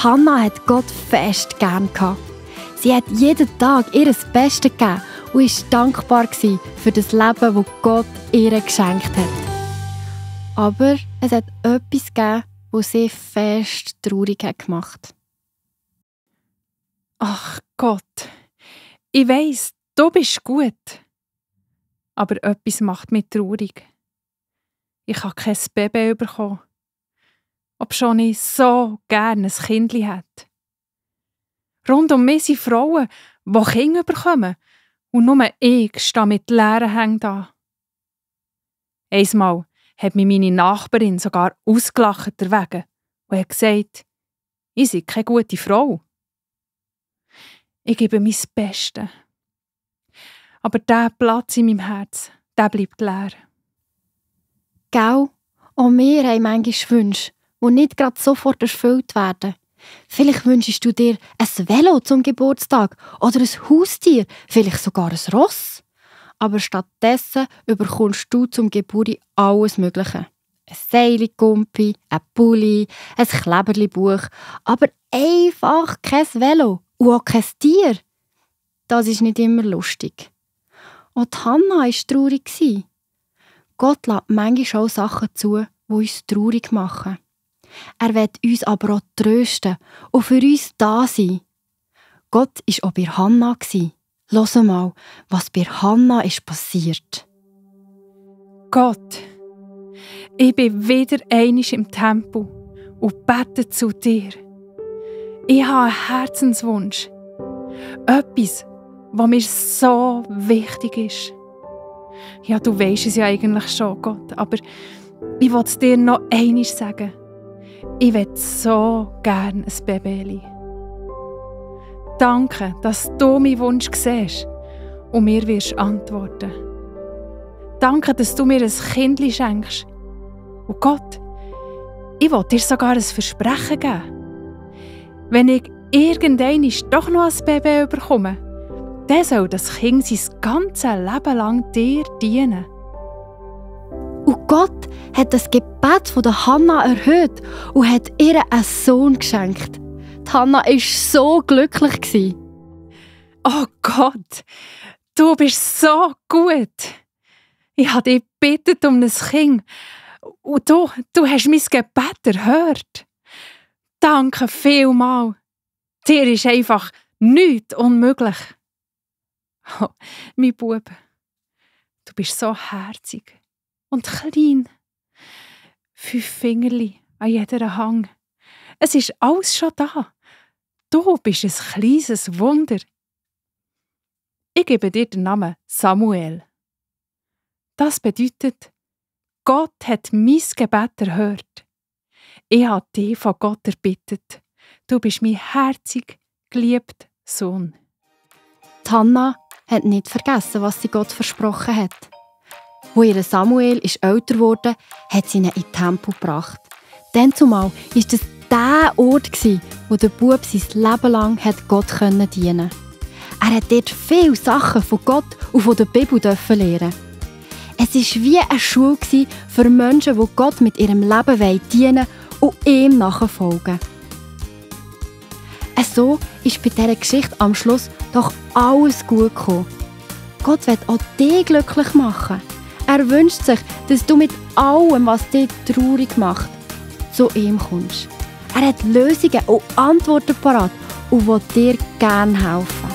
Hannah hat Gott fest gern gehabt. Sie hat jeden Tag ihr Bestes gegeben und war dankbar für das Leben, das Gott ihr geschenkt hat. Aber es hat etwas gegeben, das sie fest traurig gemacht hat. Ach Gott, ich weiss, du bist gut. Aber etwas macht mich traurig. Ich habe kein Baby bekommen, obschon ich so gerne ein Kindli hätte. Rund um mich sind Frauen, die Kinder bekommen, und nur ich stehe mit leeren Händen da. Einmal hat mich meine Nachbarin sogar ausgelacht deswegen und hat gesagt, ich sei keine gute Frau. Ich gebe mein Bestes. Aber der Platz in meinem Herz, der bleibt leer. Gell? Auch wir haben manchmal Wünsche, die nicht gerade sofort erfüllt werden. Vielleicht wünschst du dir ein Velo zum Geburtstag oder ein Haustier, vielleicht sogar ein Ross. Aber stattdessen bekommst du zum Geburt alles Mögliche. Ein Seilgumpi, ein Pulli, ein Kleberli-Buch, aber einfach kein Velo und auch kein Tier. Das ist nicht immer lustig. Auch Hannah war traurig. Gott lässt manchmal auch Sachen zu, die uns traurig machen. Er will uns aber auch trösten und für uns da sein. Gott war auch bei Hannah. Hör mal, was bei Hannah ist passiert. Gott, ich bin wieder einmal im Tempel und bete zu dir. Ich habe einen Herzenswunsch. Etwas, was mir so wichtig ist. Ja, du weisst es ja eigentlich schon, Gott, aber ich will es dir noch einmal sagen. Ich will so gerne ein Baby. Danke, dass du meinen Wunsch siehst und mir wirst antworten. Danke, dass du mir ein Kindli schenkst. Und Gott, ich will dir sogar ein Versprechen geben. Wenn ich irgendwann doch noch ein Baby bekomme, dann soll das Kind sein ganzes Leben lang dir dienen. Und Gott hat das Gebet von der Hannah erhöht und hat ihr einen Sohn geschenkt. Die Hannah war so glücklich. Oh Gott, du bist so gut. Ich habe dich gebeten um ein Kind und du hast mein Gebet erhört. Danke vielmals. Dir ist einfach nichts unmöglich. Oh, mein Bub, du bist so herzig und klein. 5 Fingerli an jeder Hand. Es ist alles schon da. Du bist ein kleines Wunder. Ich gebe dir den Namen Samuel. Das bedeutet, Gott hat mein Gebet erhört. Ich habe dich von Gott erbittet. Du bist mein herzig geliebter Sohn. Die Hannah hat nicht vergessen, was sie Gott versprochen hat. Als ihr Samuel älter wurde, hat sie ihn in den Tempel gebracht. Dann zumal war das der Ort, wo der Bub sein Leben lang Gott dienen konnte. Er hat dort viele Sachen von Gott und von der Bibel lernen. Es war wie eine Schule für Menschen, die Gott mit ihrem Leben dienen und ihm nachfolgen. So ist bei dieser Geschichte am Schluss doch alles gut gekommen. Gott will auch dich glücklich machen. Er wünscht sich, dass du mit allem, was dich traurig macht, zu ihm kommst. Er hat Lösungen und Antworten parat und will dir gerne helfen.